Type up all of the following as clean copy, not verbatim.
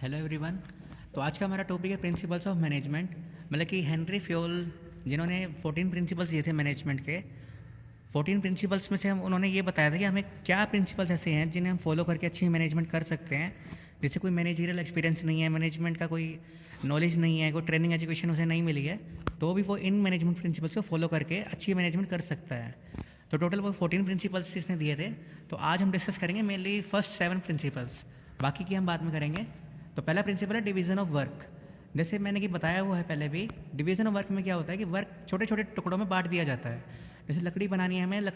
Hello everyone. तो आज का हमारा टॉपिक है प्रिंसिपल्स ऑफ मैनेजमेंट। मतलब कि हेनरी फ्योल जिन्होंने 14 प्रिंसिपल्स दिए थे मैनेजमेंट के, 14 प्रिंसिपल्स में से उन्होंने ये बताया था कि हमें क्या प्रिंसिपल्स ऐसे हैं जिन्हें हम फॉलो करके अच्छी मैनेजमेंट कर सकते हैं। जैसे कोई मैनेजरियल एक्सपीरियंस नहीं है, मैनेजमेंट का कोई नॉलेज नहीं है, कोई ट्रेनिंग एजुकेशन उसे नहीं मिली है, तो भी वो इन मैनेजमेंट प्रिंसिपल्स को फॉलो करके अच्छी मैनेजमेंट कर सकता है। तो टोटल वो 14 प्रिंसिपल्स इसने दिए थे। तो आज हम डिस्कस करेंगे मेनली फर्स्ट 7 प्रिंसिपल्स, बाकी की हम बाद में करेंगे। तो पहला प्रिंसिपल है डिवीज़न ऑफ वर्क। जैसे मैंने कि बताया हुआ है पहले भी, डिवीज़न ऑफ वर्क में क्या होता है कि वर्क छोटे छोटे टुकड़ों में बांट दिया जाता है। जैसे लकड़ी बनानी है हमें,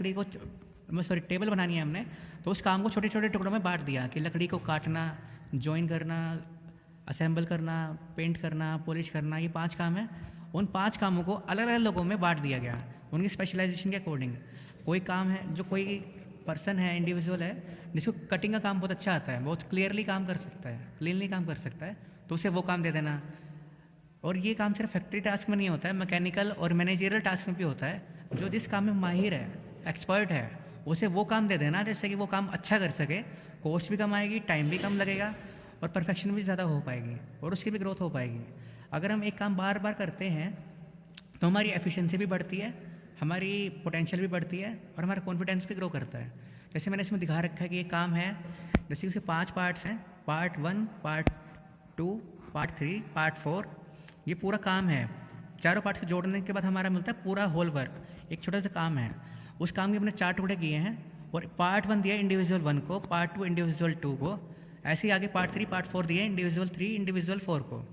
टेबल बनानी है हमने, तो उस काम को छोटे छोटे टुकड़ों में बांट दिया कि लकड़ी को काटना, जॉइन करना, असेंबल करना, पेंट करना, पॉलिश करना, ये 5 काम है। उन 5 कामों को अलग अलग लोगों में बांट दिया गया उनकी स्पेशलाइजेशन के अकॉर्डिंग। कोई काम है जो कोई पर्सन है, इंडिविजुअल है, जिसको कटिंग का काम बहुत अच्छा आता है, बहुत क्लियरली काम कर सकता है, क्लीनली काम कर सकता है, तो उसे वो काम दे देना। और ये काम सिर्फ फैक्ट्री टास्क में नहीं होता है, मैकेनिकल और मैनेजरियल टास्क में भी होता है। जो जिस काम में माहिर है, एक्सपर्ट है, उसे वो काम दे देना जिससे कि वो काम अच्छा कर सके, कॉस्ट भी कम आएगी, टाइम भी कम लगेगा और परफेक्शन भी ज़्यादा हो पाएगी और उसकी भी ग्रोथ हो पाएगी। अगर हम एक काम बार बार करते हैं तो हमारी एफिशिएंसी भी बढ़ती है, हमारी पोटेंशियल भी बढ़ती है और हमारा कॉन्फिडेंस भी ग्रो करता है। जैसे मैंने इसमें दिखा रखा है कि ये काम है, जैसे उसे 5 पार्ट्स हैं, पार्ट 1, पार्ट 2, पार्ट 3, पार्ट 4। ये पूरा काम है। चारों पार्ट्स को जोड़ने के बाद हमारा मिलता है पूरा होल वर्क, एक छोटा सा काम है। उस काम के हमने 4 टुकड़े किए हैं और पार्ट 1 दिया इंडिविजुअल 1 को, पार्ट 2 इंडिविजुअल 2 को, ऐसे ही आगे पार्ट 3, पार्ट 4 दिए इंडिविजुअल 3, इंडिविजुअल 4 को।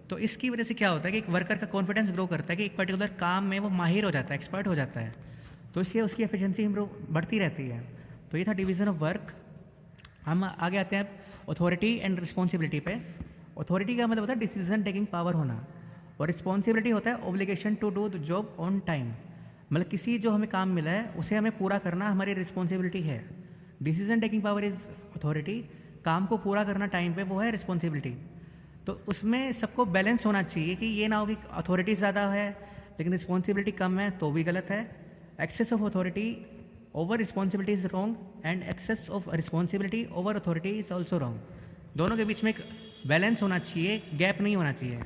तो इसकी वजह से क्या होता है कि एक वर्कर का कॉन्फिडेंस ग्रो करता है कि एक पर्टिकुलर काम में वो माहिर हो जाता है, एक्सपर्ट हो जाता है, तो इससे उसकी एफिशिएंसी इम्प्रूव बढ़ती रहती है। तो ये था डिवीज़न ऑफ वर्क। हम आगे आते हैं अथॉरिटी एंड रिस्पॉन्सिबिलिटी पे। अथॉरिटी का मतलब होता है डिसीजन टेकिंग पावर होना, और रिस्पॉन्सिबिलिटी होता है obligation to do the job on time. मतलब किसी जो हमें काम मिला है उसे हमें पूरा करना हमारी रिस्पॉन्सिबिलिटी है। Decision taking power is authority, काम को पूरा करना टाइम पे वो है रिस्पॉन्सिबिलिटी। तो उसमें सबको बैलेंस होना चाहिए कि ये ना हो कि अथॉरिटी ज़्यादा है लेकिन रिस्पॉन्सिबिलिटी कम है, तो भी गलत है। Excess of authority over responsibility is wrong and excess of responsibility over authority is also wrong. दोनों के बीच में एक बैलेंस होना चाहिए, गैप नहीं होना चाहिए।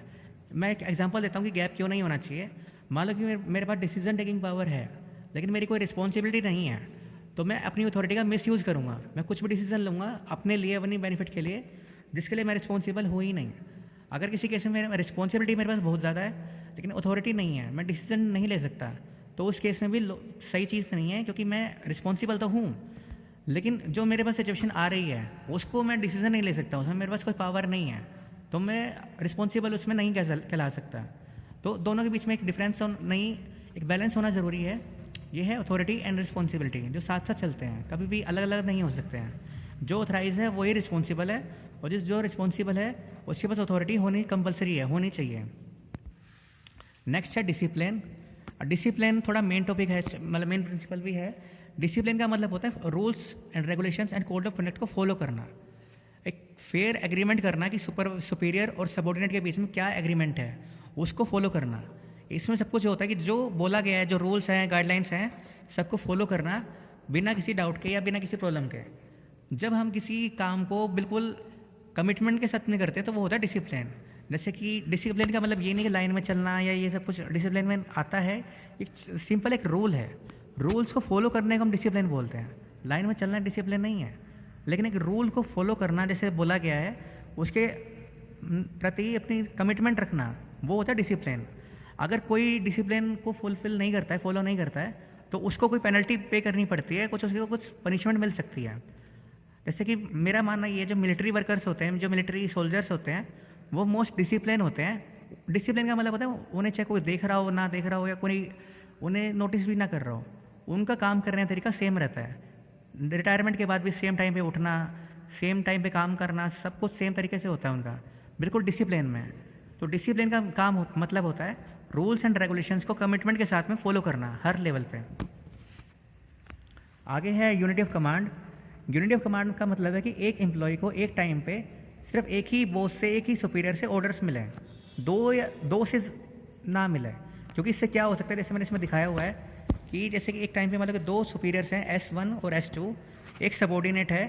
मैं एक एग्जांपल देता हूँ कि गैप क्यों नहीं होना चाहिए। मान लो कि मेरे पास डिसीजन टेकिंग पावर है लेकिन मेरी कोई रिस्पॉन्सिबिलिटी नहीं है, तो मैं अपनी अथॉरिटी का मिसयूज़ करूँगा। मैं कुछ भी डिसीजन लूँगा अपने लिए, अपनी बेनिफिट के लिए, जिसके लिए मैं रिस्पॉन्सिबल हूँ ही नहीं। अगर किसी केस में मेरा रिस्पॉन्सिबिलिटी मेरे पास बहुत ज़्यादा है लेकिन अथॉरिटी नहीं है, मैं डिसीजन नहीं ले सकता, तो उस केस में भी सही चीज़ नहीं है, क्योंकि मैं रिस्पॉन्सिबल तो हूँ लेकिन जो मेरे पास सिचुएशन आ रही है उसको मैं डिसीजन नहीं ले सकता, उसमें मेरे पास कोई पावर नहीं है, तो मैं रिस्पॉन्सिबल उसमें नहीं कहला सकता। तो दोनों के बीच में एक डिफरेंस नहीं, एक बैलेंस होना ज़रूरी है। ये है अथॉरिटी एंड रिस्पॉन्सिबिलिटी, जो साथ साथ चलते हैं, कभी भी अलग अलग नहीं हो सकते हैं। जो ऑथराइज है वही रिस्पॉन्सिबल है, और जो रिस्पॉन्सिबल है उसके पास अथॉरिटी होनी कंपलसरी है, होनी चाहिए। नेक्स्ट है डिसिप्लिन। डिसिप्लिन थोड़ा मेन टॉपिक है, मतलब मेन प्रिंसिपल भी है। डिसिप्लिन का मतलब होता है rules and regulations and code of conduct को फॉलो करना, एक फेयर एग्रीमेंट करना कि सुपीरियर और सबॉर्डिनेट के बीच में क्या एग्रीमेंट है उसको फॉलो करना। इसमें सब कुछ होता है कि जो बोला गया है, जो रूल्स हैं, गाइडलाइंस हैं, सबको फॉलो करना बिना किसी डाउट के या बिना किसी प्रॉब्लम के। जब हम किसी काम को बिल्कुल कमिटमेंट के साथ नहीं करते तो वो होता है डिसिप्लिन। जैसे कि डिसिप्लिन का मतलब ये नहीं कि लाइन में चलना या ये सब कुछ डिसिप्लिन में आता है, एक सिंपल एक रूल है, रूल्स को फॉलो करने को हम डिसिप्लिन बोलते हैं। लाइन में चलना डिसिप्लिन नहीं है, लेकिन एक रूल को फॉलो करना जैसे बोला गया है उसके प्रति अपनी कमिटमेंट रखना, वो होता है डिसिप्लिन। अगर कोई डिसिप्लिन को फुलफिल नहीं करता है, फॉलो नहीं करता है, तो उसको कोई पेनल्टी पे करनी पड़ती है, उसको कुछ पनिशमेंट मिल सकती है। जैसे कि मेरा मानना ये, जो मिलिट्री वर्कर्स होते हैं, जो मिलिट्री सोल्जर्स होते हैं, वो मोस्ट डिसिप्लिन होते हैं। डिसिप्लिन का मतलब होता है उन्हें चाहे कोई देख रहा हो, ना देख रहा हो, या कोई उन्हें नोटिस भी ना कर रहा हो, उनका काम करने का तरीका सेम रहता है। रिटायरमेंट के बाद भी सेम टाइम पे उठना, सेम टाइम पे काम करना, सब कुछ सेम तरीके से होता है उनका, बिल्कुल डिसिप्लिन में। तो डिसिप्लिन का काम मतलब होता है रूल्स एंड रेगुलेशंस को कमिटमेंट के साथ में फॉलो करना हर लेवल पे। आगे है unity of command. Unity of command का मतलब है कि एक एम्प्लॉय को एक टाइम पे सिर्फ एक ही बॉस से, एक ही सुपीरियर से ऑर्डर्स मिले, दो से ना मिले। क्योंकि इससे क्या हो सकता है, जैसे मैंने इसमें दिखाया हुआ है कि जैसे कि एक टाइम पे मतलब कि 2 सुपीरियर्स हैं, S1 और S2, एक सबॉर्डिनेट है,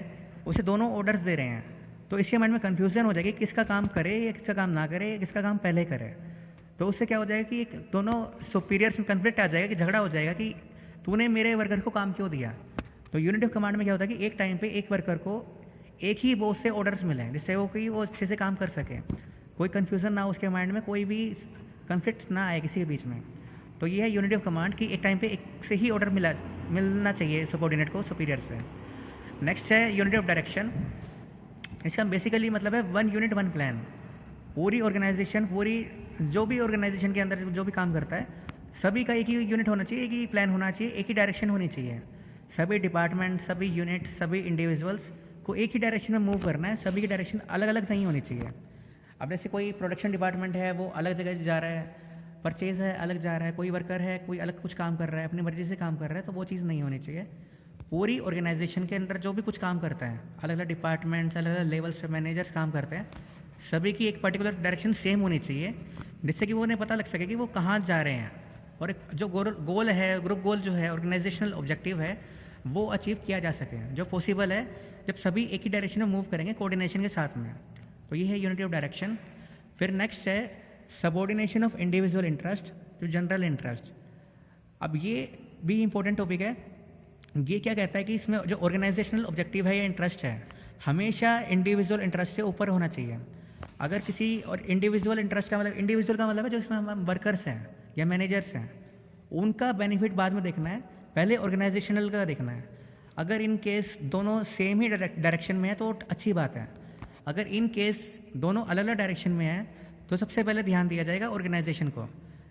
उसे दोनों ऑर्डर्स दे रहे हैं, तो इसके माइंड में कन्फ्यूज़न हो जाएगी किसका काम करे या किसका काम ना करे, किसका काम पहले करे। तो उससे क्या हो जाएगा कि एक दोनों सुपीरियर्स में कन्फ्लिक्ट आ जाएगा, कि झगड़ा हो जाएगा कि तूने मेरे वर्कर को काम क्यों दिया। तो यूनिटी ऑफ कमांड में क्या होता है कि एक टाइम पे एक वर्कर को एक ही बॉस से ऑर्डर्स मिले जिससे वो अच्छे से काम कर सके, कोई कन्फ्यूज़न ना हो उसके माइंड में, कोई भी कन्फ्लिक्ट ना आए किसी के बीच में। तो ये है यूनिटी ऑफ कमांड कि एक टाइम पे एक से ही ऑर्डर मिलना चाहिए सबऑर्डिनेट को सुपीरियर से। नेक्स्ट है यूनिटी ऑफ डायरेक्शन। इसका बेसिकली मतलब है वन यूनिट वन प्लान। पूरी ऑर्गेनाइजेशन, पूरी जो भी ऑर्गेनाइजेशन के अंदर जो भी काम करता है, सभी का एक ही यूनिट होना चाहिए, एक ही प्लान होना चाहिए, एक ही डायरेक्शन होनी चाहिए। सभी डिपार्टमेंट, सभी यूनिट, सभी इंडिविजुअल्स को एक ही डायरेक्शन में मूव करना है, सभी की डायरेक्शन अलग अलग नहीं होनी चाहिए। अब जैसे कोई प्रोडक्शन डिपार्टमेंट है वो अलग जगह जा रहा है, परचेज है अलग जा रहा है, कोई वर्कर है कोई अलग कुछ काम कर रहा है, अपनी मर्जी से काम कर रहा है, तो वो चीज़ नहीं होनी चाहिए। पूरी ऑर्गेनाइजेशन के अंदर जो भी कुछ काम करता है, अलग अलग डिपार्टमेंट्स, अलग अलग लेवल्स पे मैनेजर्स काम करते हैं, सभी की एक पर्टिकुलर डायरेक्शन सेम होनी चाहिए, जिससे कि वो उन्हें पता लग सके कि वो कहाँ जा रहे हैं, और एक जो गोल है, ग्रुप गोल जो है, ऑर्गेनाइजेशनल ऑब्जेक्टिव है, वो अचीव किया जा सके, जो पॉसिबल है जब सभी एक ही डायरेक्शन में मूव करेंगे कोऑर्डिनेशन के साथ में। तो ये है यूनिटी ऑफ डायरेक्शन। फिर नेक्स्ट है subordination of individual interest to general interest. अब ये भी इंपॉर्टेंट टॉपिक है। ये क्या कहता है कि इसमें जो ऑर्गेनाइजेशनल ऑब्जेक्टिव है या इंटरेस्ट है, हमेशा इंडिविजुअल इंटरेस्ट से ऊपर होना चाहिए। अगर किसी और इंडिविजुअल इंटरेस्ट का मतलब, इंडिविजुअल का मतलब है जो इसमें हम वर्कर्स हैं या मैनेजर्स हैं, उनका बेनिफिट बाद में देखना है, पहले ऑर्गेनाइजेशनल का देखना है। अगर इन केस दोनों सेम ही डायरेक्शन में है तो अच्छी बात है। अगर इन केस दोनों अलग अलग डायरेक्शन में है तो सबसे पहले ध्यान दिया जाएगा ऑर्गेनाइजेशन को,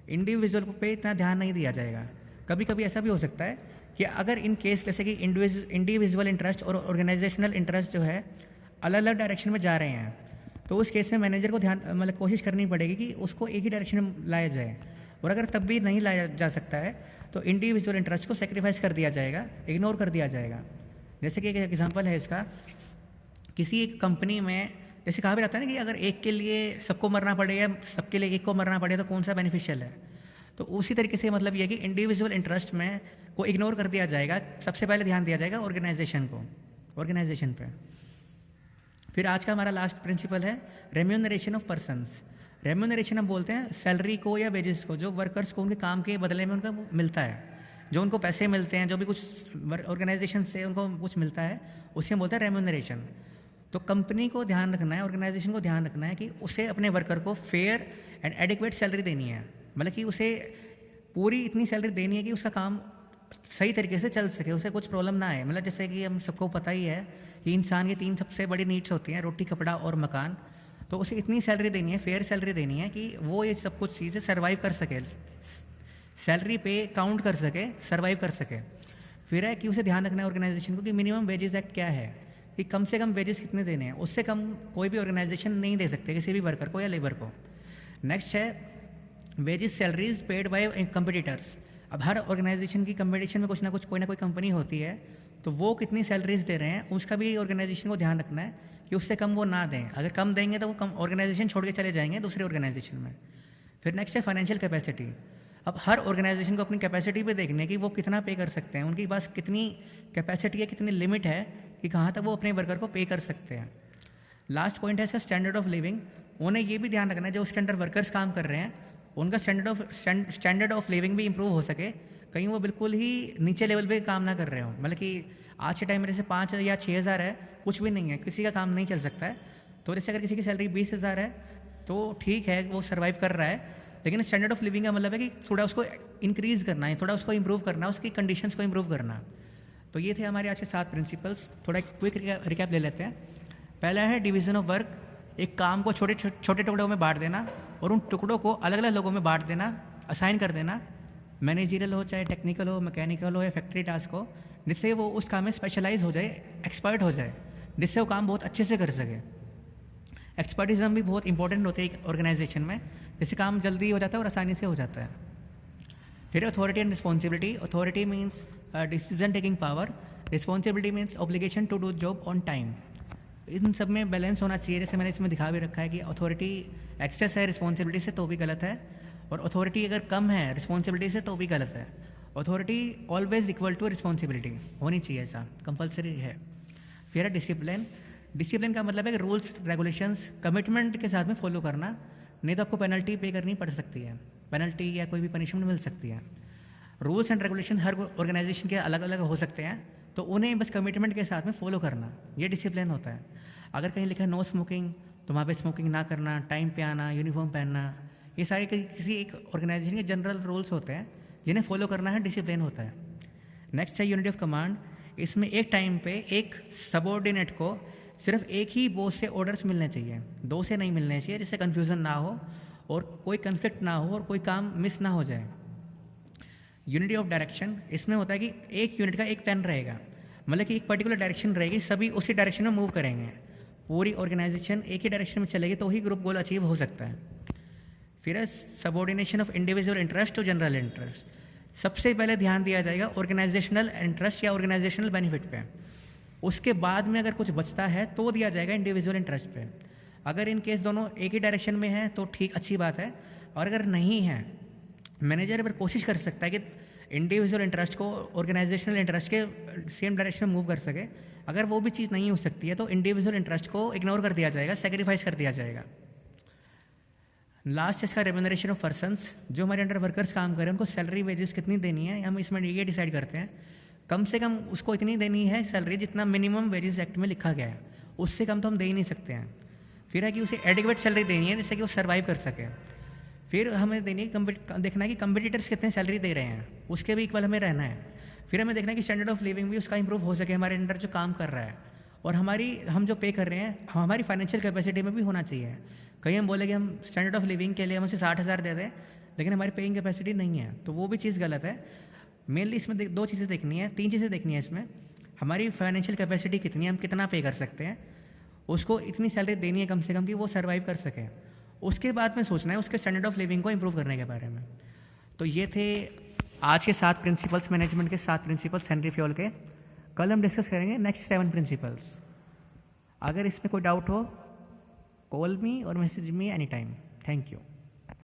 इंडिविजुअल पे इतना ध्यान नहीं दिया जाएगा। कभी कभी ऐसा भी हो सकता है कि अगर इन केस जैसे कि इंडिविजुअल इंटरेस्ट और ऑर्गेनाइजेशनल इंटरेस्ट जो है अलग अलग डायरेक्शन में जा रहे हैं, तो उस केस में मैनेजर को ध्यान मतलब कोशिश करनी पड़ेगी कि उसको एक ही डायरेक्शन में लाया जाए। और अगर तब भी नहीं लाया जा सकता है तो इंडिविजुअल इंटरेस्ट को सेक्रीफाइस कर दिया जाएगा, इग्नोर कर दिया जाएगा। जैसे कि एक एग्जांपल है इसका, किसी एक कंपनी में जैसे कहा भी जाता है ना कि अगर एक के लिए सबको मरना पड़े या सबके लिए एक को मरना पड़े तो कौन सा बेनिफिशियल है। तो उसी तरीके से मतलब ये है कि इंडिविजुअल इंटरेस्ट में को इग्नोर कर दिया जाएगा, सबसे पहले ध्यान दिया जाएगा ऑर्गेनाइजेशन को, ऑर्गेनाइजेशन पे। फिर आज का हमारा लास्ट प्रिंसिपल है रेम्यूनरेशन ऑफ पर्सन्स। रेम्यूनरेशन हम बोलते हैं सैलरी को या वेजेस को, जो वर्कर्स को उनके काम के बदले में उनका मिलता है, जो उनको पैसे मिलते हैं, जो भी कुछ ऑर्गेनाइजेशन से उनको कुछ मिलता है, उसे हम बोलते हैं रेम्यूनरेशन। तो कंपनी को ध्यान रखना है, ऑर्गेनाइजेशन को ध्यान रखना है कि उसे अपने वर्कर को फेयर एंड एडिक्वेट सैलरी देनी है, मतलब कि उसे पूरी इतनी सैलरी देनी है कि उसका काम सही तरीके से चल सके, उसे कुछ प्रॉब्लम ना आए। मतलब जैसे कि हम सबको पता ही है कि इंसान की 3 सबसे बड़ी नीड्स होती हैं, रोटी, कपड़ा और मकान। तो उसे इतनी सैलरी देनी है, फेयर सैलरी देनी है कि वो ये सब कुछ चीज़ें सर्वाइव कर सके, सैलरी पे काउंट कर सके, सर्वाइव कर सके। फिर है कि उसे ध्यान रखना है ऑर्गेनाइजेशन को कि मिनिमम वेजेस एक्ट क्या है, कि कम से कम वेजेस कितने देने हैं, उससे कम कोई भी ऑर्गेनाइजेशन नहीं दे सकते किसी भी वर्कर को या लेबर को। नेक्स्ट है wages salaries paid by competitors. अब हर ऑर्गेनाइजेशन की कंपटीशन में कुछ ना कुछ कोई ना कोई कंपनी होती है, तो वो कितनी सैलरीज दे रहे हैं उसका भी ऑर्गेनाइजेशन को ध्यान रखना है कि उससे कम वो ना दें। अगर कम देंगे तो वो कम ऑर्गेनाइजेशन छोड़ के चले जाएंगे दूसरे ऑर्गेनाइजेशन में। फिर नेक्स्ट है फाइनेंशियल कैपेसिटी। अब हर ऑर्गेनाइजेशन को अपनी कैपेसिटी पे देखने की वो कितना पे कर सकते हैं, उनके पास कितनी कैपेसिटी है, कितनी लिमिट है कि कहाँ तक वो अपने वर्कर को पे कर सकते हैं। लास्ट पॉइंट है इसका स्टैंडर्ड ऑफ लिविंग। उन्हें ये भी ध्यान रखना है जो उसके अंडर वर्कर्स काम कर रहे हैं उनका स्टैंडर्ड ऑफ लिविंग भी इंप्रूव हो सके, कहीं वो बिल्कुल ही नीचे लेवल पे काम ना कर रहे हो। मतलब कि आज के टाइम में जैसे 5 या 6 हज़ार है, कुछ भी नहीं है, किसी का काम नहीं चल सकता है। तो जैसे अगर किसी की सैलरी 20 हज़ार है तो ठीक है, वो सर्वाइव कर रहा है, लेकिन स्टैंडर्ड ऑफ लिविंग का मतलब है कि थोड़ा उसको इंक्रीज़ करना है, थोड़ा उसको इंप्रूव करना है, उसकी कंडीशंस को इंप्रूव करना। तो ये थे हमारे आज के 7 प्रिंसिपल्स। थोड़ा क्विक रिकैप ले लेते हैं। पहला है डिवीज़न ऑफ वर्क। एक काम को छोटे छोटे टुकड़ों में बांट देना और उन टुकड़ों को अलग अलग लोगों में बांट देना, असाइन कर देना, मैनेजरियल हो चाहे टेक्निकल हो, मैकेनिकल हो या फैक्ट्री टास्क हो, जिससे वो उस काम में स्पेशलाइज हो जाए, एक्सपर्ट हो जाए, जिससे वो काम बहुत अच्छे से कर सके। एक्सपर्टिज्म भी बहुत इंपॉर्टेंट होते हैं एक ऑर्गेनाइजेशन में, जिससे काम जल्दी हो जाता है और आसानी से हो जाता है। फिर authority and responsibility. Authority means decision taking power, responsibility means obligation to do job on time. इन सब में बैलेंस होना चाहिए। जैसे मैंने इसमें दिखा भी रखा है कि अथॉरिटी एक्सेस है रिस्पॉन्सिबिलिटी से तो भी गलत है, और अथॉरिटी अगर कम है रिस्पॉन्सिबिलिटी से तो भी गलत है। Authority always equal to responsibility होनी चाहिए, ऐसा कंपलसरी है। फिर है डिसिप्लिन। डिसिप्लिन का मतलब है कि रूल्स रेगुलेशंस कमिटमेंट के साथ में फॉलो करना, नहीं तो आपको पेनल्टी पे करनी पड़ सकती है, पेनल्टी या कोई भी पनिशमेंट मिल सकती है। रूल्स एंड रेगुलेशन हर ऑर्गेनाइजेशन के अलग अलग हो सकते हैं, तो उन्हें बस कमिटमेंट के साथ में फॉलो करना, ये डिसिप्लिन होता है। अगर कहीं लिखा है नो स्मोकिंग, तो वहाँ पे स्मोकिंग ना करना, टाइम पे आना, यूनिफॉर्म पहनना, ये सारे किसी एक ऑर्गेनाइजेशन के जनरल रूल्स होते हैं जिन्हें फॉलो करना है, डिसिप्लिन होता है। नेक्स्ट है यूनिटी ऑफ कमांड। इसमें एक टाइम पे एक सबॉर्डिनेट को सिर्फ एक ही बॉस से ऑर्डर्स मिलने चाहिए, दो से नहीं मिलने चाहिए, जिससे कन्फ्यूज़न ना हो और कोई कन्फ्लिक्ट ना हो और कोई काम मिस ना हो जाए। यूनिटी ऑफ डायरेक्शन, इसमें होता है कि एक यूनिट का एक प्लान रहेगा, मतलब कि एक पर्टिकुलर डायरेक्शन रहेगी, सभी उसी डायरेक्शन में मूव करेंगे, पूरी ऑर्गेनाइजेशन एक ही डायरेक्शन में चलेगी तो ही ग्रुप गोल अचीव हो सकता है। फिर है subordination of individual interest to general interest. सबसे पहले ध्यान दिया जाएगा ऑर्गेनाइजेशनल इंटरेस्ट या ऑर्गेनाइजेशनल बेनिफिट पे, उसके बाद में अगर कुछ बचता है तो दिया जाएगा इंडिविजुअल इंटरेस्ट पे। अगर इन केस दोनों एक ही डायरेक्शन में हैं तो ठीक, अच्छी बात है, और अगर नहीं है, मैनेजर अगर कोशिश कर सकता है कि इंडिविजुअल इंटरेस्ट को ऑर्गेनाइजेशनल इंटरेस्ट के सेम डायरेक्शन में मूव कर सके। अगर वो भी चीज़ नहीं हो सकती है तो इंडिविजुअल इंटरेस्ट को इग्नोर कर दिया जाएगा, सेक्रीफाइस कर दिया जाएगा। लास्ट इसका रेम्यूनरेशन ऑफ पर्सन्स, जो हमारे अंडर वर्कर्स काम करें उनको सैलरी वेजेस कितनी देनी है, हम इसमें ये डिसाइड करते हैं। कम से कम उसको इतनी देनी है सैलरी जितना मिनिमम वेजेस एक्ट में लिखा गया है, उससे कम तो हम दे ही नहीं सकते हैं। फिर है कि उसे एडिक्वेट सैलरी देनी है जिससे कि वो सर्वाइव कर सके। फिर हमें देनी है देखना है कि कंपटीटर्स कितने सैलरी दे रहे हैं, उसके भी इक्वल हमें रहना है। फिर हमें देखना है कि स्टैंडर्ड ऑफ लिविंग भी उसका इंप्रूव हो सके हमारे अंडर जो काम कर रहा है, और हम जो पे कर रहे हैं हमारी फाइनेंशियल कैपेसिटी में भी होना चाहिए। कहीं हम बोले कि हम स्टैंडर्ड ऑफ लिविंग के लिए हम उसे 60,000 दे दें, लेकिन हमारी पेइंग कैपेसिटी नहीं है, तो वो भी चीज़ गलत है। मेनली इसमें दो चीज़ें देखनी है, तीन चीज़ें देखनी है इसमें। हमारी फाइनेंशियल कैपेसिटी कितनी है, हम कितना पे कर सकते हैं, उसको इतनी सैलरी देनी है कम से कम कि वो सर्वाइव कर सके। उसके बाद में सोचना है उसके स्टैंडर्ड ऑफ लिविंग को इम्प्रूव करने के बारे में। तो ये थे आज के 7 प्रिंसिपल्स, मैनेजमेंट के 7 प्रिंसिपल्स हेनरी फ्योल के। कल हम डिस्कस करेंगे नेक्स्ट 7 प्रिंसिपल्स। अगर इसमें कोई डाउट हो, कॉल मी और message me any time. Thank you.